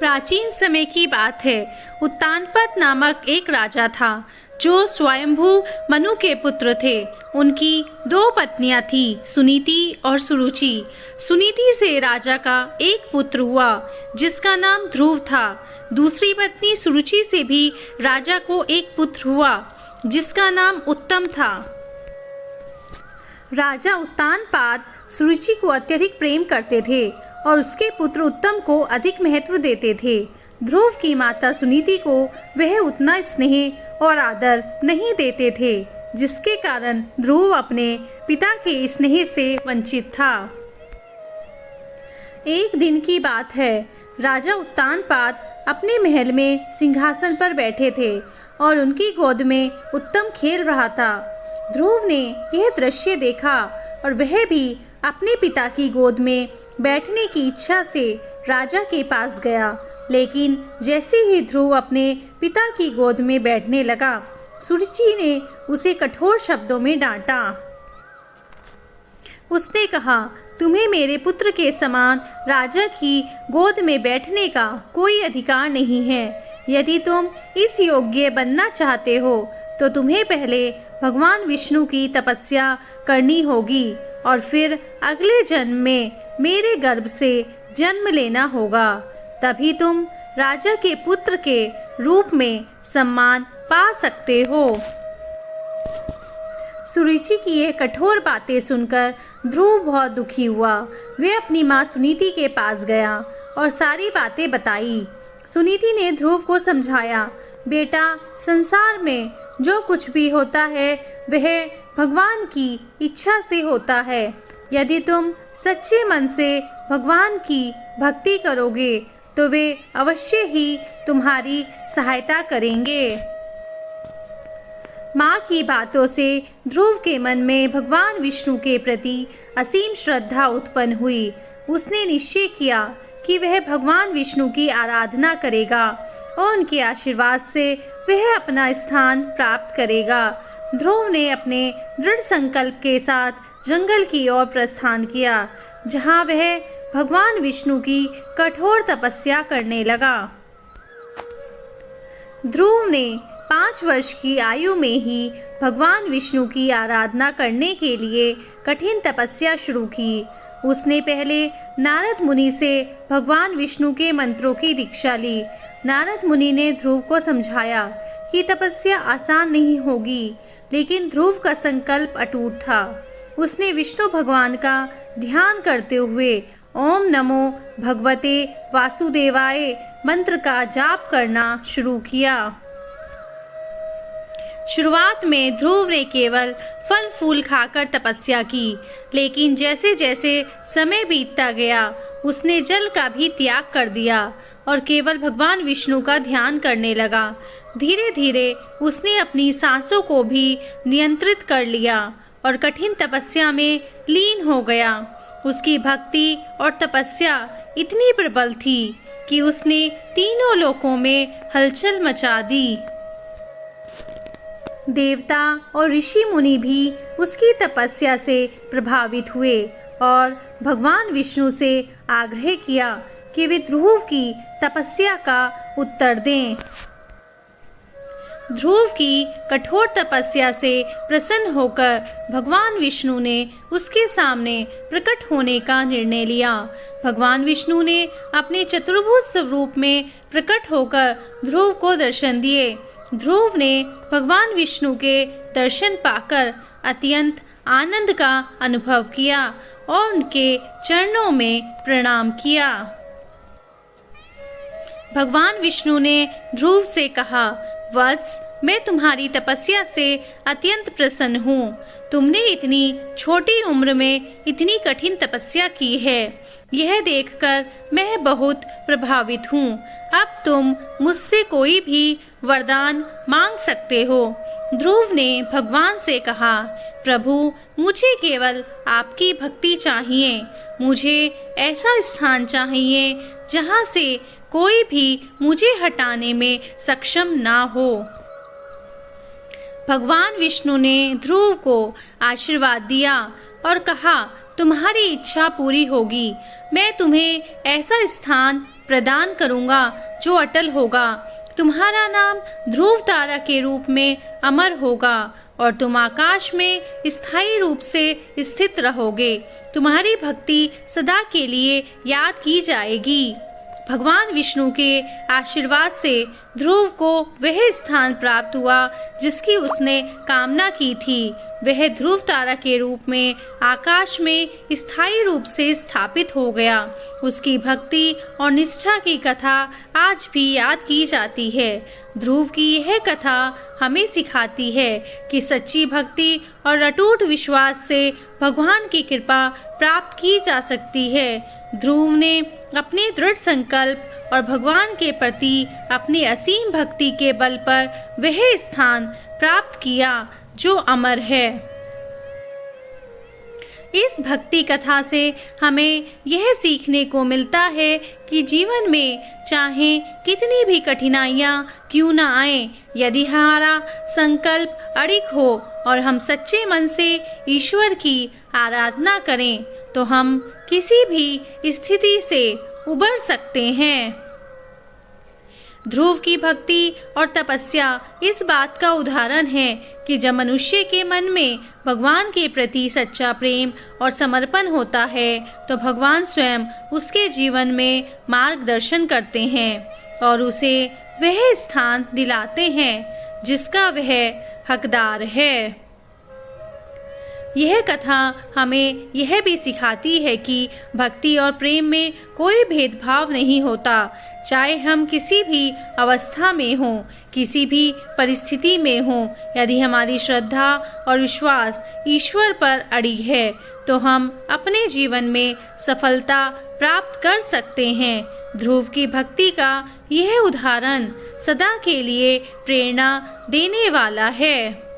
प्राचीन समय की बात है। उत्तानपद नामक एक राजा था जो स्वयंभू मनु के पुत्र थे। उनकी दो पत्नियां थी, सुनीति और सुरुचि। सुनीति से राजा का एक पुत्र हुआ जिसका नाम ध्रुव था। दूसरी पत्नी सुरुचि से भी राजा को एक पुत्र हुआ जिसका नाम उत्तम था। राजा उत्तानपाद सुरुचि को अत्यधिक प्रेम करते थे और उसके पुत्र उत्तम को अधिक महत्व देते थे। ध्रुव की माता सुनीति को वह उतना स्नेह और आदर नहीं देते थे, जिसके कारण ध्रुव अपने पिता के स्नेह से वंचित था। एक दिन की बात है, राजा उत्तानपाद अपने महल में सिंहासन पर बैठे थे और उनकी गोद में उत्तम खेल रहा था। ध्रुव ने यह दृश्य देखा और वह भी अपने पिता की गोद में बैठने की इच्छा से राजा के पास गया। लेकिन जैसे ही ध्रुव अपने पिता की गोद में बैठने लगा, सुरुचि ने उसे कठोर शब्दों में डांटा। उसने कहा, तुम्हें मेरे पुत्र के समान राजा की गोद में बैठने का कोई अधिकार नहीं है। यदि तुम इस योग्य बनना चाहते हो तो तुम्हें पहले भगवान विष्णु की तपस्या करनी होगी और फिर अगले जन्म में मेरे गर्भ से जन्म लेना होगा। तभी तुम राजा के पुत्र के रूप में सम्मान पा सकते हो। सुरुचि की यह कठोर बातें सुनकर ध्रुव बहुत दुखी हुआ। वे अपनी माँ सुनीति के पास गया और सारी बातें बताई। सुनीति ने ध्रुव को समझाया, बेटा, संसार में जो कुछ भी होता है वह भगवान की इच्छा से होता है। यदि तुम सच्चे मन से भगवान की भक्ति करोगे तो वे अवश्य ही तुम्हारी सहायता करेंगे। माँ की बातों से ध्रुव के मन में भगवान विष्णु के प्रति असीम श्रद्धा उत्पन्न हुई। उसने निश्चय किया कि वह भगवान विष्णु की आराधना करेगा और उनके आशीर्वाद से वह अपना स्थान प्राप्त करेगा। ध्रुव ने अपने दृढ़ संकल्प के साथ जंगल की ओर प्रस्थान किया, जहां वह भगवान विष्णु की कठोर तपस्या करने लगा। ध्रुव ने 5 वर्ष की आयु में ही भगवान विष्णु की आराधना करने के लिए कठिन तपस्या शुरू की। उसने पहले नारद मुनि से भगवान विष्णु के मंत्रों की दीक्षा ली। नारद मुनि ने ध्रुव को समझाया कि तपस्या आसान नहीं होगी, लेकिन ध्रुव का संकल्प अटूट था। उसने विष्णु भगवान का ध्यान करते हुए ओम नमो भगवते वासुदेवाय मंत्र का जाप करना शुरू किया। शुरुआत में ध्रुव ने केवल फल फूल खाकर तपस्या की, लेकिन जैसे जैसे समय बीतता गया उसने जल का भी त्याग कर दिया और केवल भगवान विष्णु का ध्यान करने लगा। धीरे धीरे उसने अपनी सांसों को भी नियंत्रित कर लिया और कठिन तपस्या में लीन हो गया। उसकी भक्ति और तपस्या इतनी प्रबल थी कि उसने तीनों लोकों में हलचल मचा दी। देवता और ऋषि मुनि भी उसकी तपस्या से प्रभावित हुए और भगवान विष्णु से आग्रह किया कि वे ध्रुव की तपस्या का उत्तर दें। ध्रुव की कठोर तपस्या से प्रसन्न होकर भगवान विष्णु ने उसके सामने प्रकट होने का निर्णय लिया। भगवान विष्णु ने अपने चतुर्भुज स्वरूप में प्रकट होकर ध्रुव को दर्शन दिए। ध्रुव ने भगवान विष्णु के दर्शन पाकर अत्यंत आनंद का अनुभव किया और उनके चरणों में प्रणाम किया। भगवान विष्णु ने ध्रुव से कहा, वत्स, मैं तुम्हारी तपस्या से अत्यंत प्रसन्न हूँ। तुमने इतनी छोटी उम्र में इतनी कठिन तपस्या की है, यह देखकर मैं बहुत प्रभावित हूँ। अब तुम मुझसे कोई भी वरदान मांग सकते हो। ध्रुव ने भगवान से कहा, प्रभु, मुझे केवल आपकी भक्ति चाहिए। मुझे ऐसा स्थान चाहिए जहाँ से कोई भी मुझे हटाने में सक्षम ना हो। भगवान विष्णु ने ध्रुव को आशीर्वाद दिया और कहा, तुम्हारी इच्छा पूरी होगी। मैं तुम्हें ऐसा स्थान प्रदान करूंगा जो अटल होगा। तुम्हारा नाम ध्रुव तारा के रूप में अमर होगा और तुम आकाश में स्थायी रूप से स्थित रहोगे। तुम्हारी भक्ति सदा के लिए याद की जाएगी। भगवान विष्णु के आशीर्वाद से ध्रुव को वह स्थान प्राप्त हुआ जिसकी उसने कामना की थी। वह ध्रुव तारा के रूप में आकाश में स्थायी रूप से स्थापित हो गया। उसकी भक्ति और निष्ठा की कथा आज भी याद की जाती है। ध्रुव की यह कथा हमें सिखाती है कि सच्ची भक्ति और अटूट विश्वास से भगवान की कृपा प्राप्त की जा सकती है। ध्रुव ने अपने दृढ़ संकल्प और भगवान के प्रति अपनी असीम भक्ति के बल पर वह स्थान प्राप्त किया जो अमर है। इस भक्ति कथा से हमें यह सीखने को मिलता है कि जीवन में चाहे कितनी भी कठिनाइयाँ क्यों न आए, यदि हमारा संकल्प अड़िग हो और हम सच्चे मन से ईश्वर की आराधना करें तो हम किसी भी स्थिति से उबर सकते हैं। ध्रुव की भक्ति और तपस्या इस बात का उदाहरण है कि जब मनुष्य के मन में भगवान के प्रति सच्चा प्रेम और समर्पण होता है तो भगवान स्वयं उसके जीवन में मार्गदर्शन करते हैं और उसे वह स्थान दिलाते हैं जिसका वह हकदार है। यह कथा हमें यह भी सिखाती है कि भक्ति और प्रेम में कोई भेदभाव नहीं होता। चाहे हम किसी भी अवस्था में हों, किसी भी परिस्थिति में हों, यदि हमारी श्रद्धा और विश्वास ईश्वर पर अड़ी है तो हम अपने जीवन में सफलता प्राप्त कर सकते हैं। ध्रुव की भक्ति का यह उदाहरण सदा के लिए प्रेरणा देने वाला है।